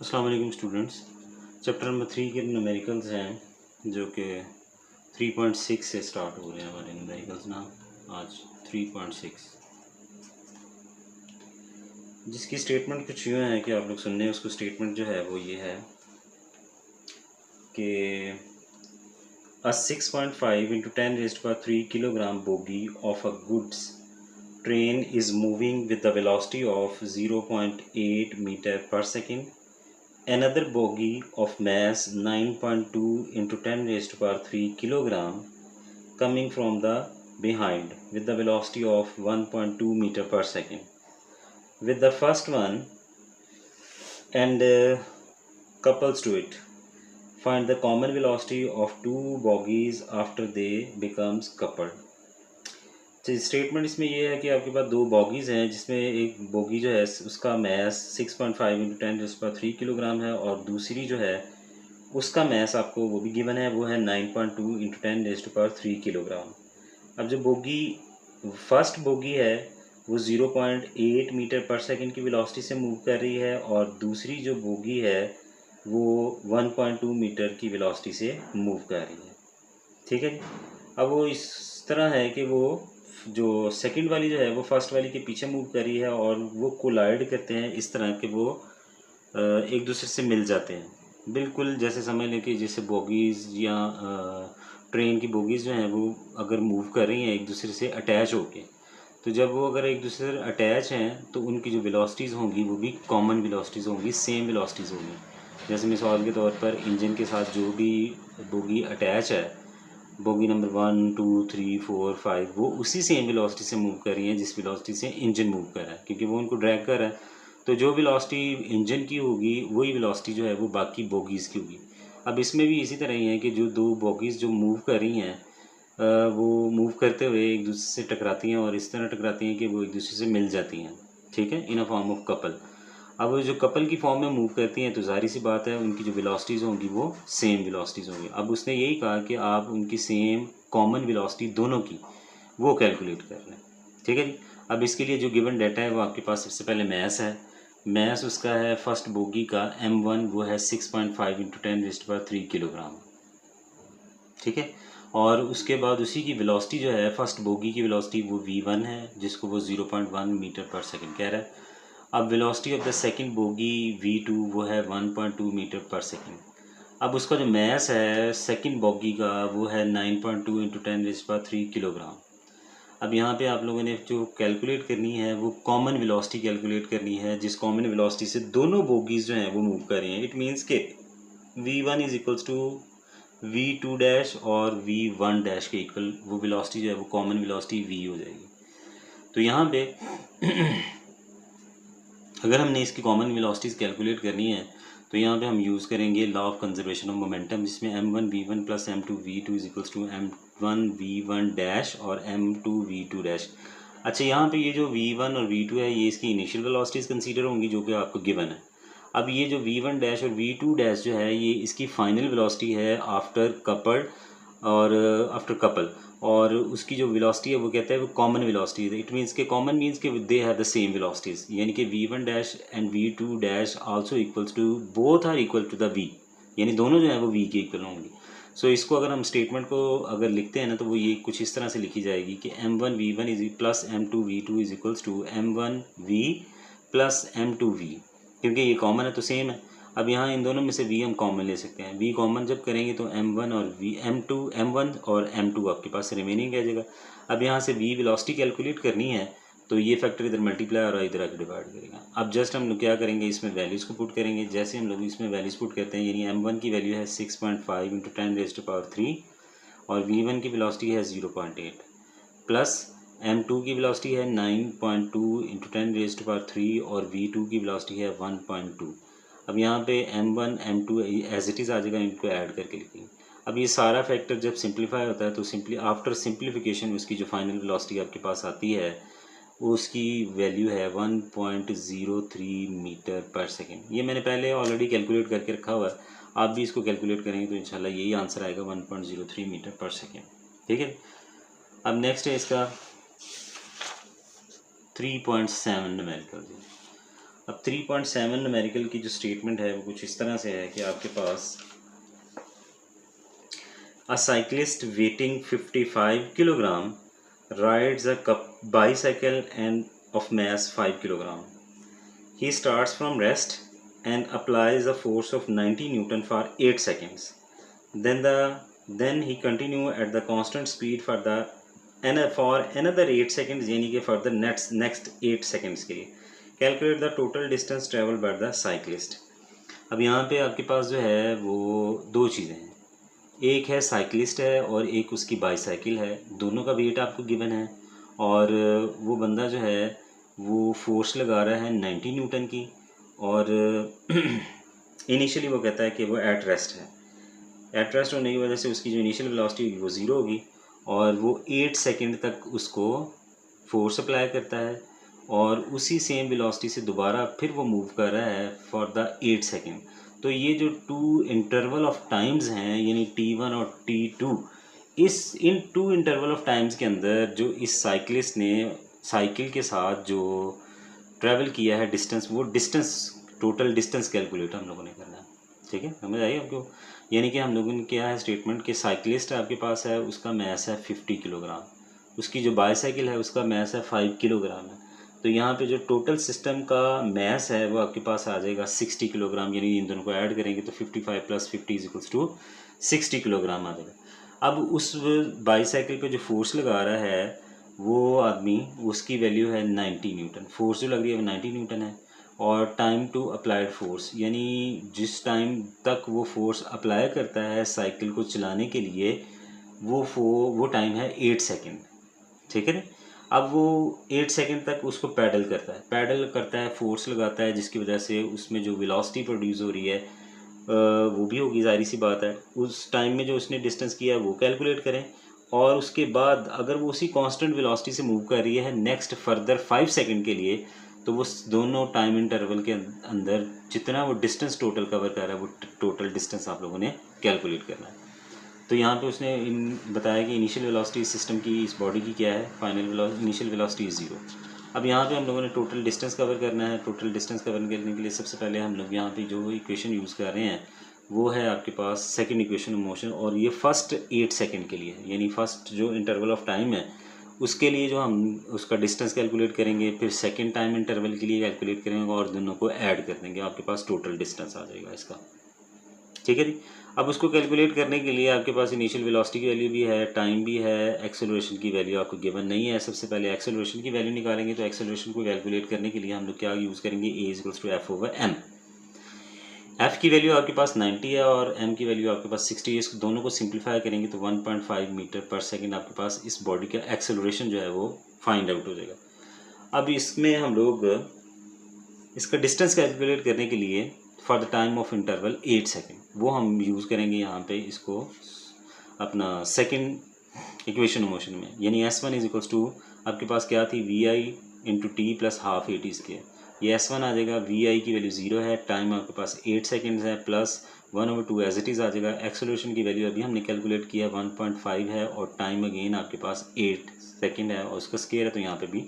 अस्सलाम वालेकुम students. Chapter number 3 के न्यूमेरिकल्स हैं जो कि 3.6 से स्टार्ट हो रहे हैं हमारे न्यूमेरिकल्स ना आज 3.6, जिसकी स्टेटमेंट कुछ यूँ है कि आप लोग सुनने हैं। उसको स्टेटमेंट जो है वो ये है कि a 6.5 into 10 raised by 3 kilogram bogie of a goods train is moving with the velocity of 0.8 meter per second. Another bogie of mass 9.2 into 10 raised to power 3 kilogram coming from the behind with the velocity of 1.2 meter per second. With the first one and couples to it, find the common velocity of two bogies after they becomes coupled. तो statement इसमें ये है कि आपके पास दो bogies हैं, जिसमें एक बोगी जो है उसका मैस 6.5 इंटू 10⁻³ किलोग्राम है और दूसरी जो है उसका मैस आपको वो भी गिवन है, वो है 9.2 इंटू 10⁻³ किलोग्राम। अब जो बोगी फर्स्ट बोगी है वो 0.8 मीटर पर सेकंड की वेलोसिटी से मूव कर रही है और दूसरी जो बोगी है वो 1.2 मीटर की वेलोसिटी से मूव कर रही है। ठीक है जी। अब वो इस तरह है कि वो जो सेकंड वाली जो है वो फर्स्ट वाली के पीछे मूव कर रही है और वो कोलाइड करते हैं इस तरह के वो एक दूसरे से मिल जाते हैं। बिल्कुल जैसे समझ लें कि जैसे बोगीज़ या ट्रेन की बोगीज़ जो हैं वो अगर मूव कर रही हैं एक दूसरे से अटैच होके, तो जब वो अगर एक दूसरे से अटैच हैं तो उनकी जो वेलोसिटीज़ होंगी वो भी कॉमन वेलोसिटीज़ होंगी, सेम वेलोसिटीज़ होंगी। जैसे मिसाल के तौर पर इंजन के साथ जो भी बोगी अटैच है, बोगी नंबर 1, 2, 3, 4, 5 वो उसी सेम वेलोसिटी से मूव कर रही हैं जिस वेलोसिटी से इंजन मूव कर रहा है, क्योंकि वो उनको ड्रैग कर रहा है। तो जो वेलोसिटी इंजन की होगी वही वेलोसिटी जो है वो बाकी बोगीज़ की होगी। अब इसमें भी इसी तरह ही है कि जो दो बोगीज़ जो मूव कर रही हैं वो मूव करते हुए एक दूसरे से टकराती हैं और इस तरह टकराती हैं कि वो एक दूसरे से मिल जाती हैं। ठीक है, इन अ फॉर्म ऑफ कपल। अब वो जो कपल की फॉर्म में मूव करती हैं तो ज़ाहिर सी बात है उनकी जो वेलोसिटीज़ होंगी वो सेम वेलोसिटीज़ होंगी। अब उसने यही कहा कि आप उनकी सेम कॉमन वेलोसिटी दोनों की वो कैलकुलेट कर लें। ठीक है जी। अब इसके लिए जो गिवन डाटा है वो आपके पास सबसे पहले मैस है। मैस उसका है फर्स्ट बोगी का M1, वो है 6.5 इंटू 10⁻³ किलोग्राम। ठीक है, और उसके बाद उसी की वेलोसिटी जो है फर्स्ट बोगी की वेलोसिटी वो V1 है, जिसको वो 0.1 मीटर पर सेकंड कह रहा है। अब velocity of the second bogie V2 वो है 1.2 मीटर पर सेकंड। अब उसका जो मैस है सेकंड बोगी का वो है 9.2 इंटू 10⁻³ किलोग्राम। अब यहाँ पे आप लोगों ने जो कैलकुलेट करनी है वो कॉमन वेलोसिटी कैलकुलेट करनी है, जिस कॉमन वेलोसिटी से दोनों बोगीज जो हैं वो मूव कर रही हैं। इट मीन्स के V1 is equals to V2 dash और V1 डैश के इक्वल वो वेलोसिटी जो है वो कॉमन वेलोसिटी V हो जाएगी। तो यहाँ पे अगर हमने इसकी कॉमन वेलोसिटीज़ कैलकुलेट करनी है तो यहाँ पे हम यूज़ करेंगे law of conservation of momentum, जिसमें M1 V1 plus M2 V2 is equals to M1 V1 dash और M2 V2 डैश। अच्छा, यहाँ पे ये जो V1 और V2 है ये इसकी इनिशियल वेलोसिटीज़ कंसीडर होंगी जो कि आपको गिवन है। अब ये जो V1 डैश और V2 डैश जो है ये इसकी फाइनल वेलोसिटी है आफ्टर कपल्ड और आफ्टर कपल, और उसकी जो वेलोसिटी है वो कहता है वो कॉमन वेलोसिटी है। इट मीन्स के कॉमन मीन्स के they have the same velocities, यानी कि V1 dash and V2 dash also equals to both are equal to the V, यानी दोनों जो है वो V के इक्वल होंगी। सो इसको अगर हम स्टेटमेंट को अगर लिखते हैं ना तो वो ये कुछ इस तरह से लिखी जाएगी कि M1 V1 is plus M2 V2 is equals to M1 V plus M2 V, क्योंकि ये कॉमन है तो सेम है। अब यहाँ इन दोनों में से V हम कॉमन ले सकते हैं। V कॉमन जब करेंगे तो M1 और M1 और M2 आपके पास रिमेनिंग रह जाएगा। अब यहाँ से V वेलोसिटी कैलकुलेट करनी है तो ये फैक्टर इधर मल्टीप्लाई और इधर आके डिवाइड करेगा। अब जस्ट हम लोग क्या करेंगे, इसमें वैल्यूज़ को पुट करेंगे। जैसे हम लोग इसमें वैल्यूज़ पुट करते हैं, यानी M1 की वैल्यू है 6.5 इंटू 10⁻³ और V1 की वेलोसिटी है 0.8 प्लस M2 की वेलोसिटी है 9.2 इंटू 10⁻³ और V2 की वेलोसिटी है 1.2। अब यहाँ पे M1 M2 as it is आ जाएगा, इनको ऐड करके लिखेंगे। अब ये सारा फैक्टर जब सिंप्लीफाई होता है तो सिंपली आफ्टर सिंप्लीफिकेशन उसकी जो फाइनल वेलोसिटी आपके पास आती है वो उसकी वैल्यू है 1.03 मीटर पर सेकेंड। ये मैंने पहले ऑलरेडी कैलकुलेट करके रखा हुआ है, आप भी इसको कैलकुलेट करेंगे तो इंशाल्लाह यही आंसर आएगा 1.03 मीटर पर सेकेंड। ठीक है, अब नेक्स्ट है इसका 3.7 न्यूमेरिकल। अब 3.7 न्यूमेरिकल की जो स्टेटमेंट है वो कुछ इस तरह से है कि आपके पास a cyclist weighing 55 kilogram rides a bicycle and of mass 5 kilogram. He starts from rest and applies a force of 90 Newton for 8 seconds. Then he continue at the constant speed for another 8 seconds, यानी कि for the next 8 seconds के लिए. Calculate the total distance traveled by the cyclist. अब यहाँ पे आपके पास जो है वो दो चीज़ें हैं, एक है साइकिलिस्ट है और एक उसकी बाईसाइकिल है, दोनों का वेट आपको गिवन है और वो बंदा जो है वो फोर्स लगा रहा है 90 न्यूटन की और इनिशियली वो कहता है कि वो एट रेस्ट है। एट रेस्ट होने की वजह से उसकी जो इनिशियल वेलोसिटी होगी वो ज़ीरो होगी और वो 8 सेकंड तक उसको फोर्स अप्लाई करता है और उसी सेम वेलोसिटी से दोबारा फिर वो मूव कर रहा है फॉर द 8 सेकंड। तो ये जो टू इंटरवल ऑफ टाइम्स हैं यानी T1 और T2, in two interval of times के अंदर जो इस साइकिलिस्ट ने साइकिल के साथ जो ट्रैवल किया है डिस्टेंस, वो डिस्टेंस टोटल डिस्टेंस कैलकुलेट हम लोगों ने करना है। ठीक है, समझ आई आपको? यानी कि हम लोगों ने क्या है स्टेटमेंट कि साइकिलिस्ट आपके पास है, उसका मैस है 50 किलोग्राम, उसकी जो बाईसाइकिल है उसका मैस है 5 किलोग्राम है। तो यहाँ पे जो टोटल सिस्टम का मैस है वो आपके पास आ जाएगा 60 किलोग्राम, यानी इन दोनों को ऐड करेंगे तो 55 + 50 = 60 किलोग्राम आ जाएगा। अब उस बाईसाइकिल पे जो फोर्स लगा रहा है वो आदमी, उसकी वैल्यू है 90 न्यूटन, फोर्स जो लग रही है वो 90 न्यूटन है और टाइम टू अप्लाइड फोर्स, यानी जिस टाइम तक वो फोर्स अप्लाई करता है साइकिल को चलाने के लिए वो टाइम है 8 सेकेंड। ठीक है ना? अब वो 8 सेकंड तक उसको पैडल करता है, फोर्स लगाता है, जिसकी वजह से उसमें जो वेलोसिटी प्रोड्यूस हो रही है वो भी होगी, जाहिर सी बात है। उस टाइम में जो उसने डिस्टेंस किया है वो कैलकुलेट करें और उसके बाद अगर वो उसी कांस्टेंट वेलोसिटी से मूव कर रही है नेक्स्ट फर्दर 5 सेकंड के लिए, तो वो दोनों टाइम इंटरवल के अंदर जितना वो डिस्टेंस टोटल कवर कर रहा है वो टोटल डिस्टेंस आप लोगों ने कैलकुलेट करना है। तो यहाँ पे उसने बताया कि इनिशियल वेलोसिटी सिस्टम की, इस बॉडी की क्या है, फाइनल इनिशियल वेलोसिटी इज़ 0। अब यहाँ पे हम लोगों ने टोटल डिस्टेंस कवर करना है। टोटल डिस्टेंस कवर करने के लिए सबसे पहले हम लोग यहाँ पे जो इक्वेशन यूज़ कर रहे हैं वो है आपके पास सेकंड इक्वेशन ऑफ मोशन, और ये फर्स्ट 8 सेकंड के लिए, यानी फर्स्ट जो इंटरवल ऑफ टाइम है उसके लिए जो हम उसका डिस्टेंस कैलकुलेट करेंगे, फिर सेकेंड टाइम इंटरवल के लिए कैलकुलेट करेंगे और दोनों को ऐड कर देंगे, आपके पास टोटल डिस्टेंस आ जाएगा इसका। ठीक है जी। अब उसको कैलकुलेट करने के लिए आपके पास इनिशियल वेलोसिटी की वैल्यू भी है, टाइम भी है, एक्सेलरेशन की वैल्यू आपको गिवन नहीं है। सबसे पहले एक्सेलरेशन की वैल्यू निकालेंगे, तो एक्सेलरेशन को कैलकुलेट करने के लिए हम लोग क्या यूज़ करेंगे, A=F/m। एफ की वैल्यू आपके पास 90 है और एम की वैल्यू आपके पास 60 है। इसको दोनों को सिंप्लीफाई करेंगे तो 1.5 मीटर पर सेकेंड आपके पास इस बॉडी का एक्सेलरेशन जो है वो फाइंड आउट हो जाएगा। अब इसमें हम लोग इसका डिस्टेंस कैलकुलेट करने के लिए for the time of interval 8 second वो हम यूज़ करेंगे यहाँ पे इसको अपना सेकंड इक्वेशन ऑफ मोशन में, यानी S1 आपके पास क्या थी, VI/T + ½ AT²। ये S1 आ जाएगा, VI की वैल्यू 0 है, टाइम आपके पास 8 सेकेंड्स है, प्लस 1/2 एज इट इज़ आ जाएगा। एक्सेलरेशन की वैल्यू अभी हमने कैलकुलेट किया 1.5 है और टाइम अगेन आपके पास 8 सेकेंड है और उसका स्केयर है तो यहाँ पे भी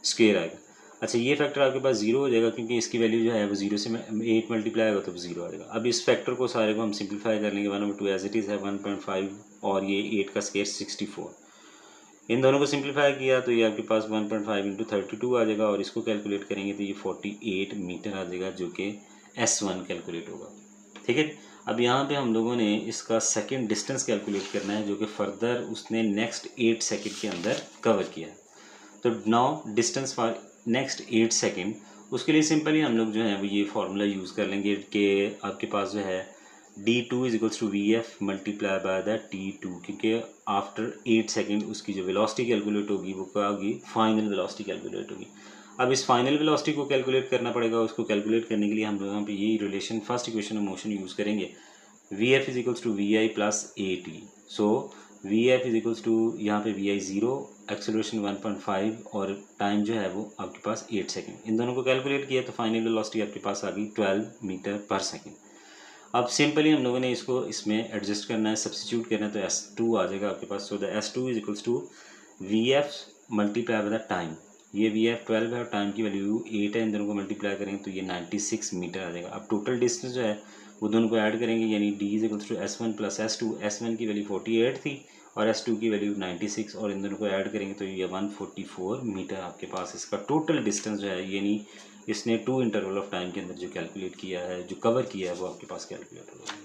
स्केयर आएगा। अच्छा, ये फैक्टर आपके पास 0 हो जाएगा क्योंकि इसकी वैल्यू जो है वो 0 से 8 मल्टीप्लाई होगा तो 0 आ जाएगा। अब इस फैक्टर को सारे को हम सिंप्लीफाई कर लेंगे, 1/2 एज इट इज़ है 1.5 और ये 8 का स्केयर 64। इन दोनों को सिंप्लीफाई किया तो ये आपके पास 1.5 × 32 आ जाएगा और इसको कैलकुलेट करेंगे तो ये 48 मीटर आ जाएगा, जो कि S1 कैलकुलेट होगा। ठीक है। अब यहाँ पे हम लोगों ने इसका सेकेंड डिस्टेंस कैलकुलेट करना है जो कि फर्दर उसने नेक्स्ट 8 सेकेंड के अंदर कवर किया है। तो now distance for next 8 second, उसके लिए सिंपली हम लोग जो है वो ये फार्मूला यूज़ कर लेंगे कि आपके पास जो है D2 = VF × T2, क्योंकि आफ्टर 8 सेकेंड उसकी जो वेलोसिटी कैलकुलेट होगी वो क्या होगी, फाइनल वेलोसिटी कैलकुलेट होगी। अब इस फाइनल वेलोसिटी को कैलकुलेट करना पड़ेगा। उसको कैलकुलेट करने के लिए हम लोग यहाँ पे यही relation first equation of motion use करेंगे, VF = VI + AT। So VF = यहाँ पे VI 0, एक्सेलरेशन 1.5 और टाइम जो है वो आपके पास 8 सेकेंड। इन दोनों को कैलकुलेट किया तो फाइनल वेलोसिटी आपके पास आ गई 12 मीटर पर सेकेंड। अब सिंपली हम लोगों ने इसको इसमें एडजस्ट करना है, सब्स्टिट्यूट करना है, तो S2 आ जाएगा आपके पास। So the S2 = VF × time, ये वी एफ 12 है और टाइम की वैल्यू 8 है, इन दोनों को मल्टीप्लाई करेंगे तो ये 96 मीटर आ जाएगा। अब टोटल डिस्टेंस जो है वो दोनों को ऐड करेंगे, यानी D is equals to S1 plus S2। S1 की वैल्यू 48 थी और S2 की वैल्यू 96, और इन दोनों को ऐड करेंगे तो ये 144 मीटर आपके पास इसका टोटल डिस्टेंस जो है, यानी इसने 2 इंटरवल ऑफ टाइम के अंदर जो कैलकुलेट किया है, जो कवर किया है, वो आपके पास कैलकुलेट हो जाएगा।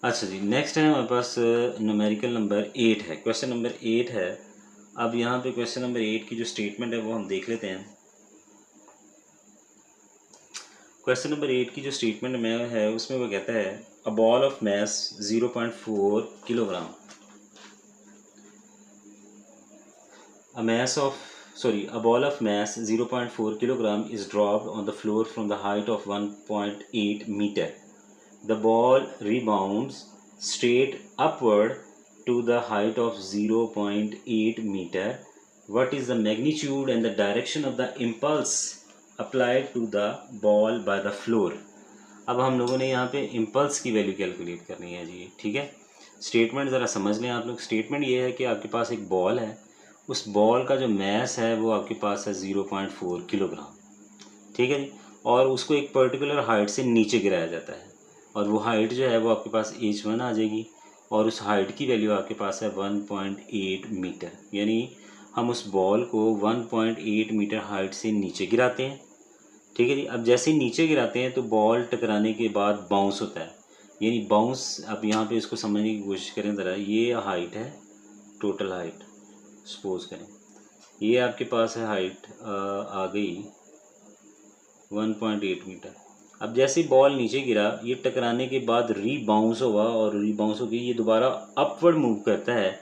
अच्छा जी, नेक्स्ट है हमारे पास न्यूमेरिकल नंबर 8 है, क्वेश्चन नंबर 8 है। अब यहाँ पे क्वेश्चन नंबर 8 की जो स्टेटमेंट है वो हम देख लेते हैं। क्वेश्चन नंबर 8 की जो स्टेटमेंट में है उसमें वो कहता है a ball of mass 0.4 kilogram, a ball of mass 0.4 kilogram is dropped on the floor from the height of 1.8 meter. The ball rebounds straight upward to the height of 0.8 meter. What is the magnitude and the direction of the impulse applied to the ball by the floor? अब हम लोगों ने यहाँ पे impulse की value calculate करनी है जी, ठीक है। स्टेटमेंट ज़रा समझ लें आप लोग। स्टेटमेंट ये है कि आपके पास एक बॉल है, उस बॉल का जो मैस है वो आपके पास है 0.4 किलोग्राम, ठीक है जी, और उसको एक पर्टिकुलर हाइट से नीचे गिराया जाता है, और वो हाइट जो है वो आपके पास H1 आ जाएगी, और उस हाइट की वैल्यू आपके पास है 1.8 मीटर, यानी हम उस बॉल को 1.8 मीटर हाइट से नीचे गिराते हैं, ठीक है जी। अब जैसे ही नीचे गिराते हैं तो बॉल टकराने के बाद बाउंस होता है, यानी बाउंस। अब यहाँ पे इसको समझने की कोशिश करें ज़रा। ये हाइट है, टोटल हाइट सपोज करें, ये आपके पास है हाइट आ गई 1.8 मीटर। अब जैसे ही बॉल नीचे गिरा, ये टकराने के बाद रीबाउंस हुआ, और रीबाउंस होकर ये दोबारा अपवर्ड मूव करता है,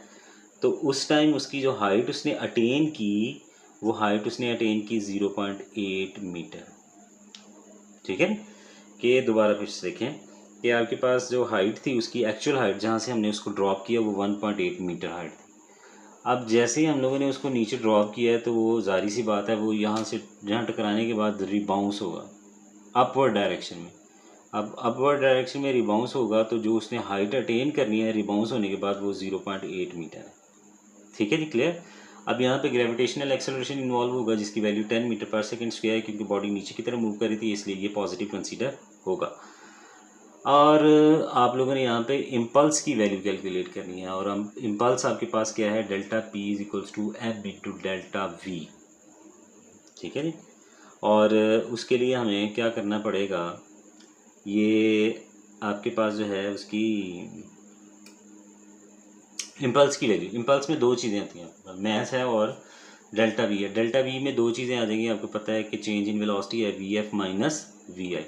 तो उस टाइम उसकी जो हाइट उसने अटेन की, वो हाइट उसने अटेन की 0.8 मीटर, ठीक है। कि दोबारा फिर से देखें कि आपके पास जो हाइट थी, उसकी एक्चुअल हाइट जहाँ से हमने उसको ड्रॉप किया वो 1.8 मीटर हाइट थी। अब जैसे ही हम लोगों ने उसको नीचे ड्रॉप किया है तो वो जाहिर सी बात है वो यहाँ से जहाँ टकराने के बाद रिबाउंस होगा अपवर्ड डायरेक्शन में। अब अपवर्ड डायरेक्शन में रिबाउंस होगा तो जो उसने हाइट अटेन करनी है रिबाउंस होने के बाद वो 0.8 मीटर है, ठीक है जी, क्लियर। अब यहाँ पे ग्रेविटेशनल एक्सेलरेशन इन्वॉल्व होगा जिसकी वैल्यू 10 मीटर पर सेकंड स्क्वायर है, क्योंकि बॉडी नीचे की तरफ मूव कर रही थी, इसलिए ये पॉजिटिव कंसीडर होगा। और आप लोगों ने यहाँ पे इम्पल्स की वैल्यू कैलकुलेट करनी है, और हम इम्पल्स आपके पास क्या है, delta P is equals to F into delta V, ठीक है जी। और उसके लिए हमें क्या करना पड़ेगा, ये आपके पास जो है उसकी इम्पल्स की वैल्यू, इम्पल्स में दो चीज़ें आती हैं, मैस है और डेल्टा वी है। डेल्टा वी में दो चीज़ें आ जाएंगी, आपको पता है कि चेंज इन वेलोसिटी है वी एफ माइनस वी आई।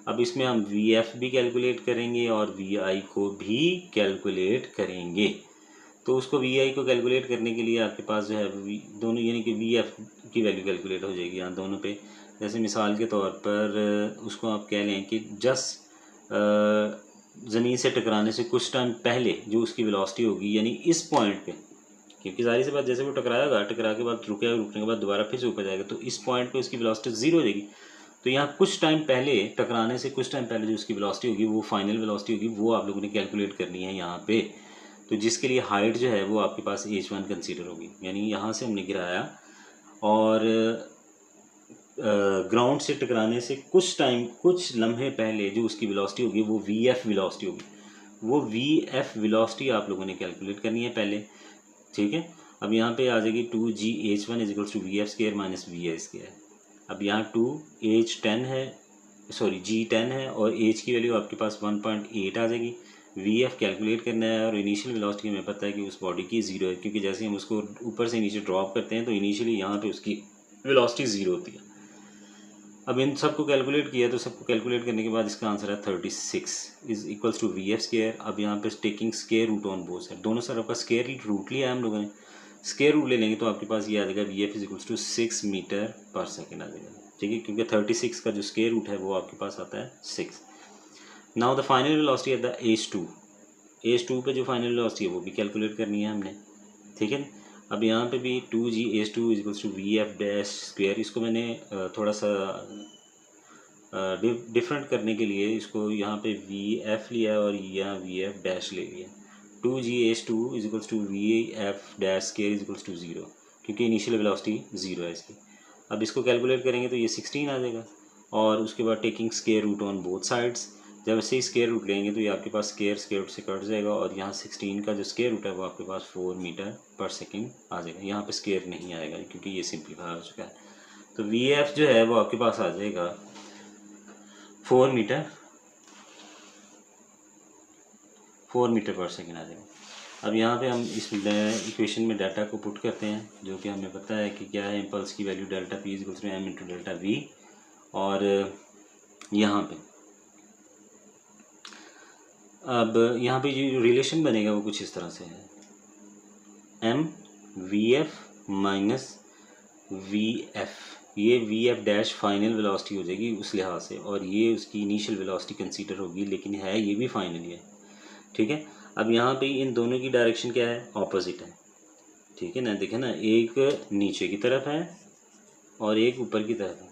अब इसमें हम वी एफ भी कैलकुलेट करेंगे और वी आई को भी कैलकुलेट करेंगे। तो उसको वी आई को कैलकुलेट करने के लिए आपके पास जो है दोनों, यानी कि वी एफ की वैल्यू कैलकुलेट हो जाएगी यहाँ दोनों पे। जैसे मिसाल के तौर पर उसको आप कह लें कि जस्ट ज़मीन से टकराने से कुछ टाइम पहले जो उसकी वेलोसिटी होगी, यानी इस पॉइंट पे, क्योंकि जाहिर सी बात जैसे वो टकराएगा, टकरा के बाद रुकेगा, रुकने के बाद दोबारा फिर से ऊपर जाएगा, तो इस पॉइंट पे उसकी वेलोसिटी 0 हो जाएगी। तो यहाँ कुछ टाइम पहले, टकराने से कुछ टाइम पहले जो उसकी वेलोसिटी होगी, वो फाइनल वेलोसिटी होगी, वो आप लोगों ने कैलकुलेट करनी है यहाँ पे। तो जिसके लिए हाइट जो है वो आपके पास H1 कंसीडर होगी, यानी यहाँ से हमने गिराया और ग्राउंड से टकराने से कुछ टाइम, कुछ लम्हे पहले जो उसकी वेलोसिटी होगी वो वी एफ वेलोसिटी होगी। वो वी एफ वेलोसिटी आप लोगों ने कैलकुलेट करनी है पहले, ठीक है। अब यहाँ पे आ जाएगी 2G(H1) is equals to V F square minus V I square. अब यहाँ 2H10 है, सॉरी G10 है, और H की वैल्यू आपके पास 1.8 आ जाएगी। वी एफ कैलकुलेट करना है, और इनिशियल वेलोसिटी हमें पता है कि उस बॉडी की 0 है, क्योंकि जैसे हम उसको ऊपर से नीचे ड्रॉप करते हैं तो इनिशियली यहाँ पे उसकी वेलोसिटी 0 होती है। अब इन सबको कैलकुलेट किया, तो सबको कैलकुलेट करने के बाद इसका आंसर है 36 is equals to V F square. अब यहाँ पे taking square root on both side, दोनों तरफ का स्क्वायर रूट लिया है हम लोगों ने, स्क्वायर रूट ले लेंगे तो आपके पास ये आ जाएगा V F is equals to 6 metre per second आ जाएगा, ठीक है, क्योंकि 36 का जो स्क्वायर रूट है वो आपके पास आता है 6। Now the final velocity at the H2 पे जो फाइनल वेलोसिटी है वो भी कैलकुलेट करनी है हमने, ठीक है। अब यहाँ पे भी 2G(H2) is equals to V F dash square, इसको मैंने थोड़ा सा डिफरेंट करने के लिए इसको यहाँ पे वी एफ लिया और यहाँ वी एफ डैश ले लिया। 2G(H2) is equals to V F dash square is equals to 0, क्योंकि इनिशियल वेलोसिटी 0 है इसकी। अब इसको कैलकुलेट करेंगे तो ये 16 आ जाएगा, और उसके बाद taking square root on both sides, जब ऐसे ही स्क्वायर रूट लेंगे तो ये आपके पास स्क्वायर रूट से कट जाएगा, और यहाँ 16 का जो स्क्वायर रूट है वो आपके पास 4 मीटर पर सेकेंड आ जाएगा। यहाँ पे स्क्वायर नहीं आएगा क्योंकि ये सिंप्लीफाई हो चुका है। तो वी एफ जो है वो आपके पास आ जाएगा 4 मीटर पर सेकेंड आ जाएगा। अब यहाँ पे हम इस इक्वेशन में डाटा को पुट करते हैं, जो कि हमें पता है कि क्या है, इम्पल्स की value delta P is equal to M into delta V, और यहाँ पे अब यहाँ पे जो रिलेशन बनेगा वो कुछ इस तरह से है, M V F minus V F, ये V F dash final velocity हो जाएगी उस लिहाज से, और ये उसकी इनिशियल वेलोसिटी कंसीडर होगी, लेकिन है ये भी फाइनल ही है, ठीक है। अब यहाँ पे इन दोनों की डायरेक्शन क्या है, ऑपोजिट है, ठीक है ना, देखें ना, एक नीचे की तरफ है और एक ऊपर की तरफ है,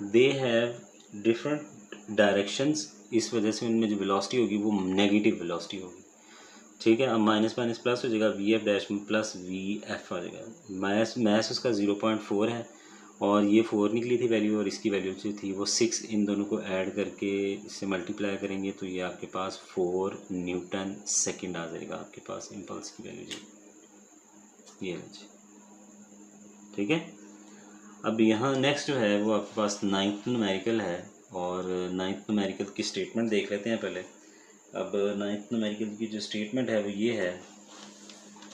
दे हैव डिफरेंट डायरेक्शंस, इस वजह से उनमें जो वेलोसिटी होगी वो नेगेटिव वेलोसिटी होगी, ठीक है। अब माइनस माइनस प्लस हो जाएगा, V F dash plus V F आ जाएगा। मैथ उसका 0.4 है, और ये 4 निकली थी वैल्यू, और इसकी वैल्यू जो थी वो 6, इन दोनों को ऐड करके इससे मल्टीप्लाई करेंगे तो ये आपके पास 4 न्यूटन सेकंड आ जाएगा आपके पास इम्पल्स की वैल्यू जी, ये जी, ठीक है। अब यहाँ नेक्स्ट जो है वो आपके पास 9th न्यूमेरिकल है, और 9th न्यूमेरिकल की स्टेटमेंट देख लेते हैं पहले। अब 9th न्यूमेरिकल की जो स्टेटमेंट है वो ये है,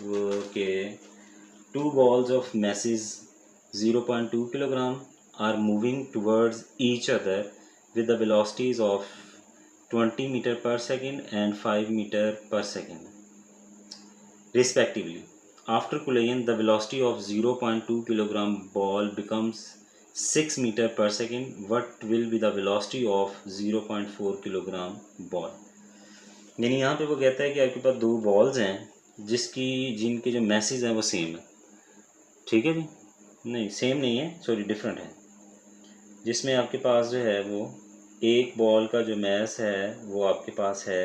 वो कि 2 balls of masses 0.2 kilogram are moving towards each other with the velocities of 20 meter per second and 5 meter per second respectively. After collision, the velocity of 0.2 kilogram ball becomes 6 meter per second. What will be the velocity of 0.4 kilogram ball? यानी यहाँ पे वो कहता है कि आपके पास 2 balls हैं जिनके जो मैसेज हैं वो सेम है, ठीक है जी, नहीं सेम नहीं है, सॉरी डिफरेंट है, जिसमें आपके पास जो है वो एक बॉल का जो मैस है वो आपके पास है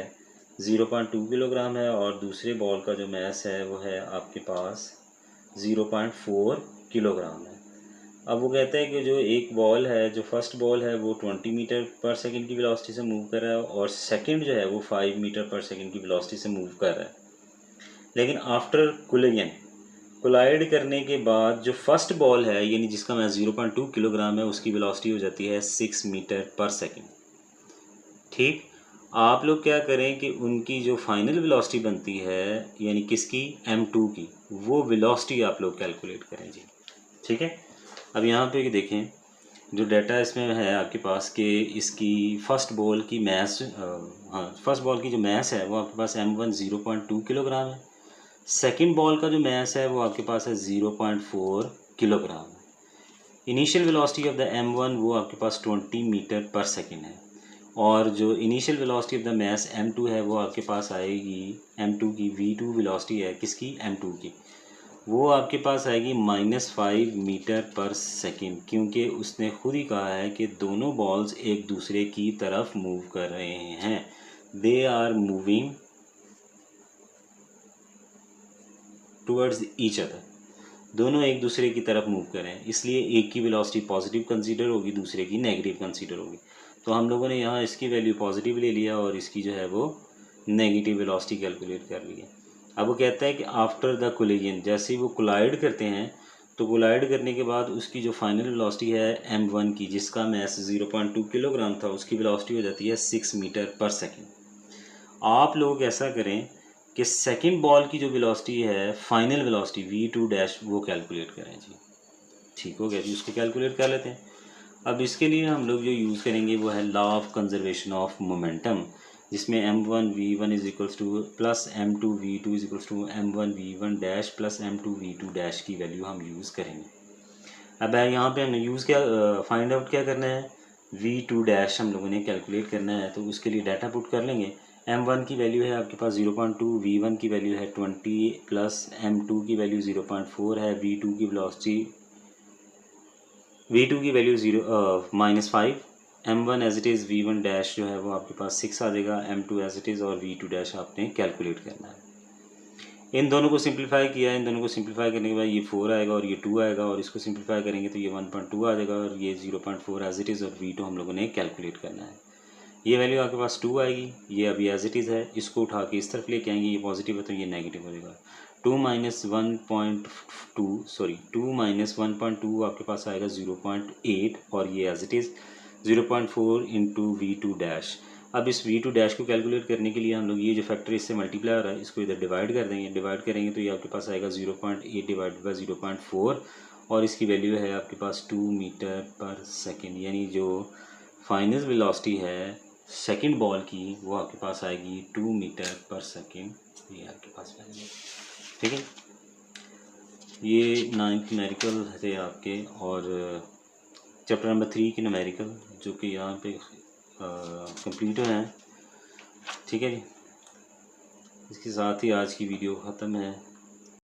0.2 किलोग्राम है, और दूसरे बॉल का जो मैस है वो है आपके पास 0.4 किलोग्राम है। अब वो कहता है कि जो एक बॉल है, जो फर्स्ट बॉल है वो 20 मीटर पर सेकंड की वेलोसिटी से मूव कर रहा है, और सेकंड जो है वो 5 मीटर पर सेकंड की वेलोसिटी से मूव कर रहा है, लेकिन आफ्टर कोलिजन, कोलाइड करने के बाद जो फर्स्ट बॉल है यानी जिसका मैस 0.2 किलोग्राम है उसकी वेलोसिटी हो जाती है 6 मीटर पर सेकंड, ठीक। आप लोग क्या करें कि उनकी जो फाइनल वेलोसिटी बनती है यानी किसकी, m2 की, वो वेलोसिटी आप लोग कैलकुलेट करें जी, ठीक है। अब यहाँ पे देखें जो डाटा इसमें है आपके पास कि इसकी फर्स्ट बॉल की मैस, फर्स्ट बॉल की जो मैस है वो आपके पास m1 0.2 किलोग्राम है, सेकंड बॉल का जो मैस है वो आपके पास है 0.4 किलोग्राम है, initial velocity of the m1 वो आपके पास 20 मीटर पर सेकंड है, और जो initial velocity of the mass m2 है वो आपके पास आएगी, m2 की v2 वेलोसिटी है किसकी, m2 की, वो आपके पास आएगी -5 मीटर पर सेकंड, क्योंकि उसने खुद ही कहा है कि दोनों बॉल्स एक दूसरे की तरफ मूव कर रहे हैं, they are moving towards each other, दोनों एक दूसरे की तरफ मूव कर रहे हैं, इसलिए एक की वेलोसिटी पॉजिटिव कंसीडर होगी, दूसरे की नेगेटिव कंसीडर होगी। तो हम लोगों ने यहाँ इसकी वैल्यू पॉजिटिव ले लिया और इसकी जो है वो नेगेटिव वेलोसिटी कैलकुलेट कर ली है। अब वो कहता है कि आफ्टर द कोलिजन, जैसे ही वो कोलाइड करते हैं तो कोलाइड करने के बाद उसकी जो फाइनल वेलोसिटी है m1 की, जिसका मैस 0.2 किलोग्राम था, उसकी वेलोसिटी हो जाती है 6 मीटर पर सेकंड। आप लोग ऐसा करें कि सेकंड बॉल की जो वेलोसिटी है फाइनल वेलोसिटी v2 डैश वो कैलकुलेट करें जी, ठीक हो गया जी, उसको कैलकुलेट कर लेते हैं। अब इसके लिए हम लोग जो यूज़ करेंगे वो है law of conservation of momentum, जिसमें m1 v1 is equals to plus m2 v2 is equals to m1 v1 dash plus m2 v2 dash की वैल्यू हम यूज़ करेंगे। अब यहाँ पे हमने यूज़ क्या फाइंड आउट क्या करना है, v2 डैश हम लोगों ने कैलकुलेट करना है, तो उसके लिए डाटा पुट कर लेंगे। m1 की वैल्यू है आपके पास 0.2, v1 की वैल्यू है 20 प्लस m2 की वैल्यू 0.4 है, v2 की वेलोसिटी v2 की value -5, m1 as it is v1 dash जो है वो आपके पास 6 आ जाएगा, m2 एज इट इज़ और v2 डैश आपने कैलकुलेट करना है। इन दोनों को सिंप्लीफाई किया, इन दोनों को सिंप्लीफाई करने के बाद ये 4 आएगा और ये 2 आएगा, और इसको सिंप्लीफाई करेंगे तो ये 1.2 आ जाएगा और ये 0.4 एज इट इज़, और V2 हम लोगों ने कैलकुलेट करना है। ये वैल्यू आपके पास 2 आएगी, ये अभी एज इट इज़ है, इसको उठा के इस तरफ लेके आएंगे, ये पॉजिटिव है तो ये नेगेटिव हो जाएगा। 2 माइनस 1.2 आपके पास आएगा 0.8, और ये as it is 0.4 into V2 dash. अब इस V2 डैश को कैलकुलेट करने के लिए हम लोग ये जो फैक्टर इससे मल्टीप्लाई हो रहा है इसको इधर डिवाइड कर देंगे, डिवाइड करेंगे तो ये आपके पास आएगा 0.8 डिवाइडेड बाई 0.4, और इसकी वैल्यू है आपके पास 2 मीटर पर सेकेंड, यानी जो फाइनल वेलोसिटी है सेकंड बॉल की वो आपके पास आएगी 2 मीटर पर सेकेंड, ये आपके पास वैल्यू। ठीक है, ये 9th न्यूमेरिकल थे आपके, और चैप्टर नंबर 3 की न्यूमेरिकल जो कि यहाँ पे कंप्लीट हुए हैं। ठीक है जी, इसके साथ ही आज की वीडियो ख़त्म है।